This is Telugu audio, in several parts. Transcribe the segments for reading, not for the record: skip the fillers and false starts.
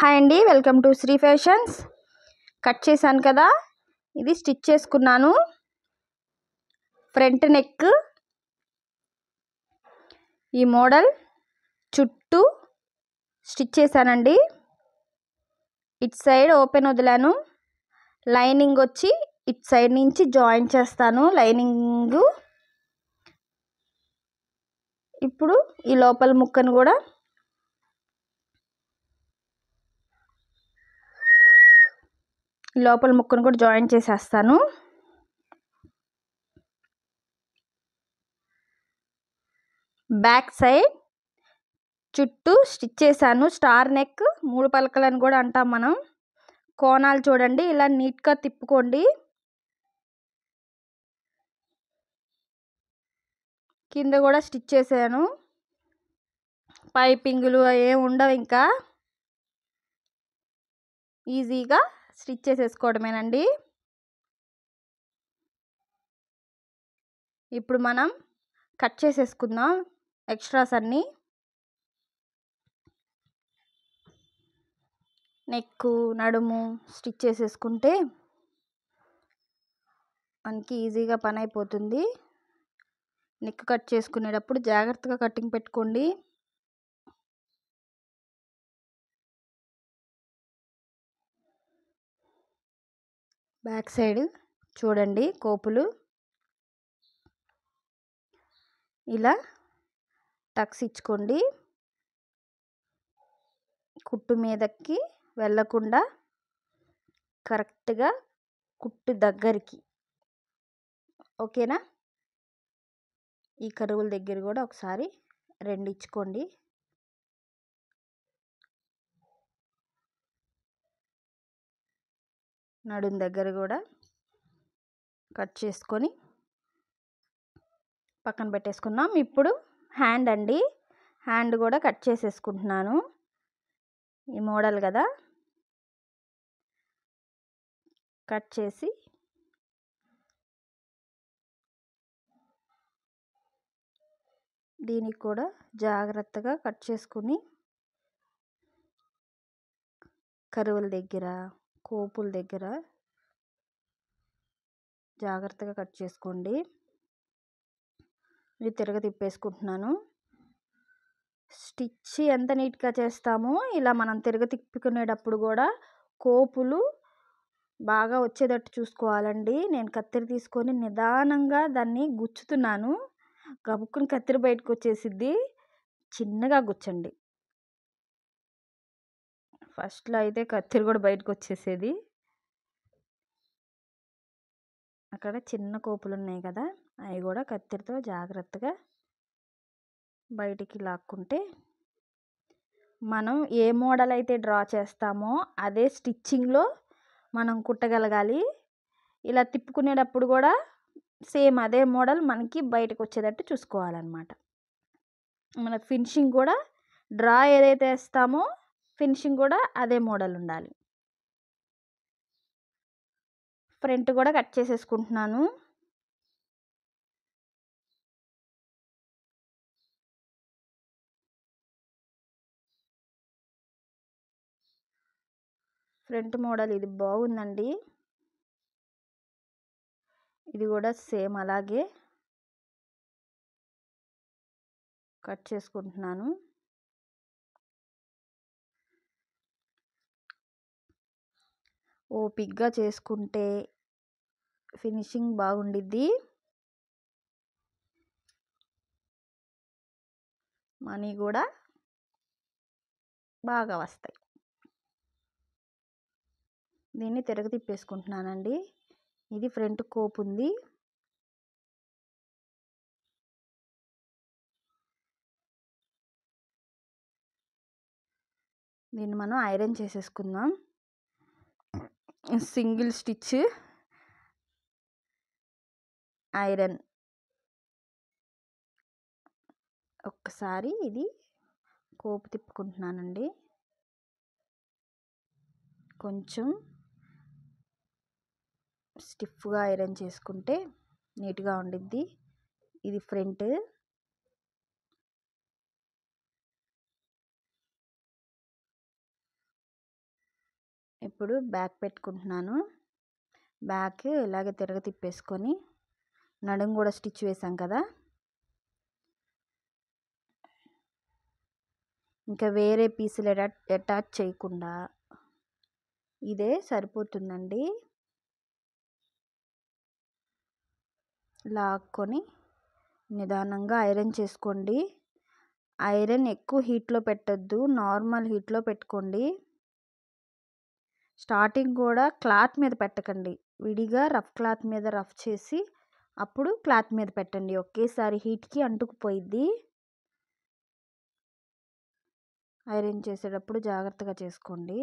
హాయ్ అండి, welcome to Sri fashions. Cut చేశాను కదా, ఇది స్టిచ్ చేసుకున్నాను. ఫ్రంట్ నెక్ ఈ మోడల్ చుట్టూ స్టిచ్ చేశానండి. ఇటు సైడ్ ఓపెన్ వదిలాను, లైనింగ్ వచ్చి ఇటు సైడ్ నుంచి జాయిన్ చేస్తాను. లైనింగ్ ఇప్పుడు ఈ లోపల ముక్కను కూడా జాయిన్ చేసేస్తాను. బ్యాక్ సైడ్ చుట్టూ స్టిచ్ చేశాను. స్టార్ నెక్, 3 పలకలని కూడా అంటాం మనం. కోణాలు చూడండి, ఇలా నీట్గా తిప్పుకోండి. కింద కూడా స్టిచ్ చేశాను. పైపింగులు ఏం ఉండవు, ఇంకా ఈజీగా స్టిచ్ చేసేసుకోవడమేనండి. ఇప్పుడు మనం కట్ చేసేసుకుందాం ఎక్స్ట్రాస్ అన్నీ. నెక్, నడుము స్టిచ్ చేసేసుకుంటే మనకి ఈజీగా పని అయిపోతుంది. నెక్ కట్ చేసుకునేటప్పుడు జాగ్రత్తగా కటింగ్ పెట్టుకోండి. బ్యాక్ సైడ్ చూడండి, కోపులు ఇలా టక్స్ ఇచ్చుకోండి. కుట్టు మీదకి వెళ్ళకుండా కరెక్ట్గా కుట్టు దగ్గరికి, ఓకేనా? ఈ కరువుల దగ్గర కూడా ఒకసారి 2 ఇచ్చుకోండి. నడుం దగ్గర కూడా కట్ చేసుకొని పక్కన పెట్టేసుకుందాం. ఇప్పుడు హ్యాండ్ అండి, హ్యాండ్ కూడా కట్ చేసేసుకుంటున్నాను. ఈ మోడల్ కదా, కట్ చేసి దీనికి కూడా జాగ్రత్తగా కట్ చేసుకుని కరువుల దగ్గర, కోపుల దగ్గర జాగ్రత్తగా కట్ చేసుకోండి. ఇది తిరగ తిప్పేసుకుంటున్నాను. స్టిచ్ ఎంత నీట్గా చేస్తామో ఇలా మనం తిరగ తిప్పుకునేటప్పుడు కూడా కోపులు బాగా వచ్చేటట్టు చూసుకోవాలండి. నేను కత్తెర తీసుకొని నిదానంగా దాన్ని గుచ్చుతున్నాను. గబుక్కుని కత్తెర బయటకు వచ్చేసిద్ది. చిన్నగా గుచ్చండి. ఫస్ట్లో అయితే కత్తెర కూడా బయటకు వచ్చేసేది. అక్కడ చిన్న కోపులు ఉన్నాయి కదా, అవి కూడా కత్తెరతో జాగ్రత్తగా బయటికి లాక్కుంటే మనం ఏ మోడల్ అయితే డ్రా చేస్తామో అదే స్టిచ్చింగ్లో మనం కుట్టగలగాలి. ఇలా తిప్పుకునేటప్పుడు కూడా సేమ్ అదే మోడల్ మనకి బయటకు వచ్చేటట్టు చూసుకోవాలన్నమాట. మన ఫినిషింగ్ కూడా డ్రా ఏదైతే వేస్తామో ఫినిషింగ్ కూడా అదే మోడల్ ఉండాలి. ఫ్రంట్ కూడా కట్ చేసేసుకుంటున్నాను. ఫ్రంట్ మోడల్ ఇది బాగుందండి. ఇది కూడా సేమ్ అలాగే కట్ చేసుకుంటున్నాను. ఓపిక్గా చేసుకుంటే ఫినిషింగ్ బాగుండిద్ది, మనీ కూడా బాగా వస్తాయి. దీన్ని తిరగ తిప్పేసుకుంటున్నానండి. ఇది ఫ్రంట్ కోపు ఉంది. దీన్ని మనం ఐరన్ చేసేసుకుందాం. Single stitch iron. ఒక్కసారి ఇది కోపు తిప్పుకుంటున్నానండి. కొంచెం స్టిఫ్గా ఐరన్ చేసుకుంటే నీట్గా ఉండిద్ది. ఇది ఫ్రంట్. ఇప్పుడు బ్యాక్ పెట్టుకుంటున్నాను. బ్యాక్ ఇలాగే తిప్పేసుకొని నడుము కూడా స్టిచ్ వేసాం కదా, ఇంకా వేరే పీసులు అటాచ్ చేయకుండా ఇదే సరిపోతుందండి. లాక్కొని నిదానంగా ఐరన్ చేసుకోండి. ఐరన్ ఎక్కువ హీట్లో పెట్టద్దు, నార్మల్ హీట్లో పెట్టుకోండి. స్టార్టింగ్ కూడా క్లాత్ మీద పెట్టకండి, విడిగా రఫ్ క్లాత్ మీద రఫ్ చేసి అప్పుడు క్లాత్ మీద పెట్టండి. ఒకేసారి హీట్కి అంటుకుపోయిద్ది. ఐరన్ చేసేటప్పుడు జాగ్రత్తగా చేసుకోండి.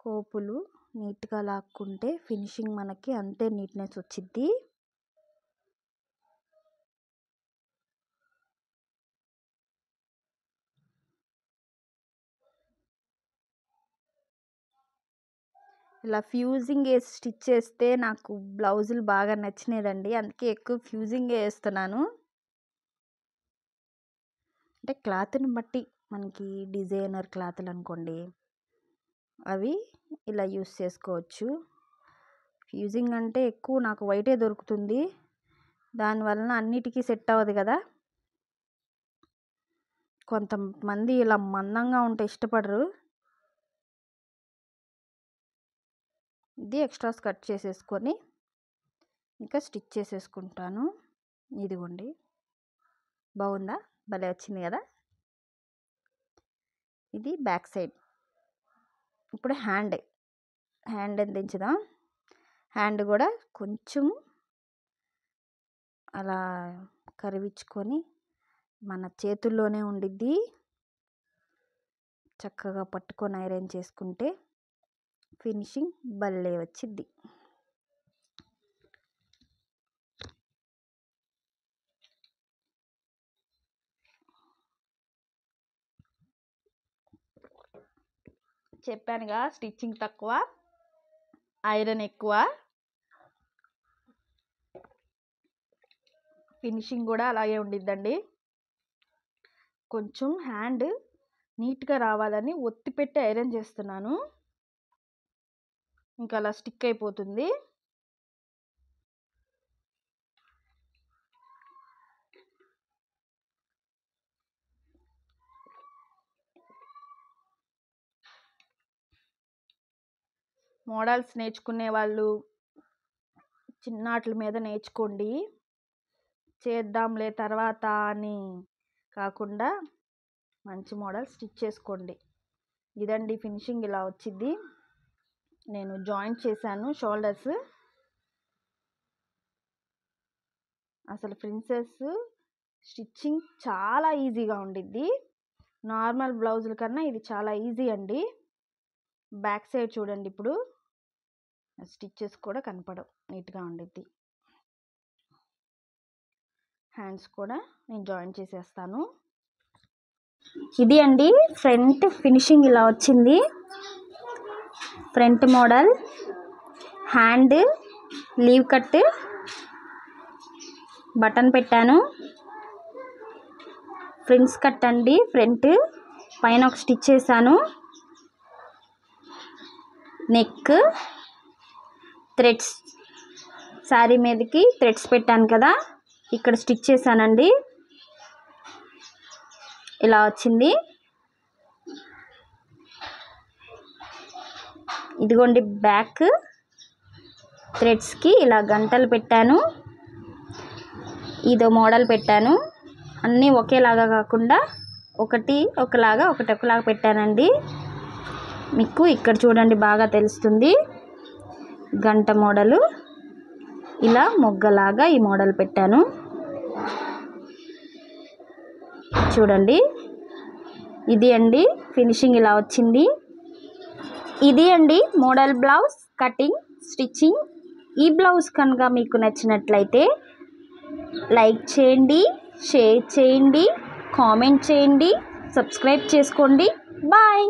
కోపులు నీట్గా లాక్కుంటే ఫినిషింగ్ మనకి అంతే నీట్నెస్ వచ్చిద్ది. ఇలా ఫ్యూజింగ్ వేసి స్టిచ్ చేస్తే నాకు బ్లౌజులు బాగా నచ్చినదండి, అందుకే ఎక్కువ ఫ్యూజింగ్ వేస్తున్నాను. అంటే క్లాత్ని బట్టి, మనకి డిజైనర్ క్లాత్లు అనుకోండి అవి ఇలా యూస్ చేసుకోవచ్చు. ఫ్యూజింగ్ అంటే ఎక్కువ నాకు వైటే దొరుకుతుంది, దానివలన అన్నిటికీ సెట్ అవ్వదు కదా. కొంతమంది ఇలా మందంగా ఉంటే ఇష్టపడరు. ఇది ఎక్స్ట్రాస్ కట్ చేసేసుకొని ఇంకా స్టిచ్ చేసేసుకుంటాను. ఇదిగోండి, బాగుందా, భలే వచ్చింది కదా. ఇది బ్యాక్ సైడ్. ఇప్పుడు హ్యాండ్ దించుదాం. హ్యాండ్ కూడా కొంచెం అలా కరివించుకొని మన చేతుల్లోనే ఉండిద్ది, చక్కగా పట్టుకొని ఐరన్ చేసుకుంటే ఫినిషింగ్ భలే వచ్చిద్ది. చెప్పానుగా స్టిచ్చింగ్ తక్కువ, ఐరన్ ఎక్కువ, ఫినిషింగ్ కూడా అలాగే ఉండిద్దండి. కొంచెం హ్యాండ్ నీట్గా రావాలని ఒత్తి పెట్టి ఐరన్ చేస్తున్నాను, ఇంకా అలా స్టిక్ అయిపోతుంది. మోడల్స్ నేర్చుకునే వాళ్ళు చిన్నాట్ల మీద నేర్చుకోండి, చేద్దాంలే తర్వాత అని కాకుండా మంచి మోడల్ స్టిచ్ చేసుకోండి. ఇదండి ఫినిషింగ్ ఇలా వచ్చింది. నేను జాయింట్ చేశాను షోల్డర్స్. అసలు ప్రిన్సెస్ స్టిచ్చింగ్ చాలా ఈజీగా ఉండిద్ది, నార్మల్ బ్లౌజుల కన్నా ఇది చాలా ఈజీ అండి. బ్యాక్ సైడ్ చూడండి, ఇప్పుడు స్టిచ్చెస్ కూడా కనపడవు, నీట్గా ఉండిద్ది. హ్యాండ్స్ కూడా నేను జాయిన్ చేసేస్తాను. ఇది అండి ఫ్రంట్ ఫినిషింగ్ ఇలా వచ్చింది. Front model, hand leave cut, button పెట్టాను, ఫ్రిన్స్ కట్ అండి. ఫ్రంట్ పైన ఒక స్టిచ్ చేశాను, నెక్, థ్రెడ్స్, శారీ మీదకి థ్రెడ్స్ పెట్టాను కదా, ఇక్కడ స్టిచ్ చేశానండి. ఇలా వచ్చింది. ఇదిగోండి బ్యాక్ థ్రెడ్స్కి ఇలా గంటలు పెట్టాను, ఇదో మోడల్ పెట్టాను. అన్నీ ఒకేలాగా కాకుండా ఒకటి ఒకలాగా ఒకటి ఒకలాగా పెట్టానండి. మీకు ఇక్కడ చూడండి బాగా తెలుస్తుంది. గంట మోడలు, ఇలా మొగ్గలాగా ఈ మోడల్ పెట్టాను చూడండి. ఇది అండి ఫినిషింగ్ ఇలా వచ్చింది. ఇది అండి మోడల్ బ్లౌజ్ కటింగ్ స్టిచ్చింగ్. ఈ బ్లౌజ్ కనుక మీకు నచ్చినట్లయితే లైక్ చేయండి, షేర్ చేయండి, కామెంట్ చేయండి, సబ్స్క్రైబ్ చేసుకోండి. బాయ్.